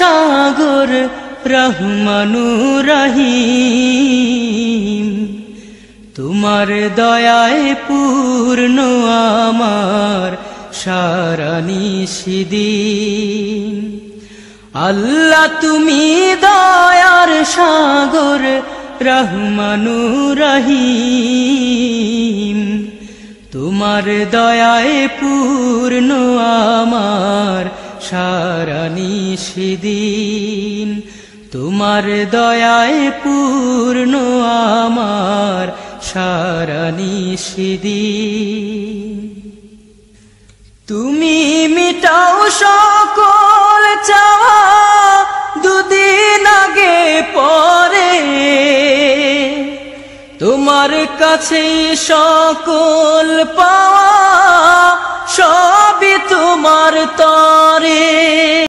সাগর রহমানুর রহিম, তোমার দয়ায় পূর্ণ আমার সারা নিশিদিন। আল্লাহ তুমি দয়ার সাগর রহমানুর রহিম, তোমার দয়ায় পূর্ণ আমার সারা নিশিদিন। তোমার দয়ায় পূর্ণ আমার সারা নিশিদিন। তুমি মিটাও সকল চাওয়া দুদিন আগে পরে, তোমার কাছে সকল পাওয়া সবই তোমার তরে।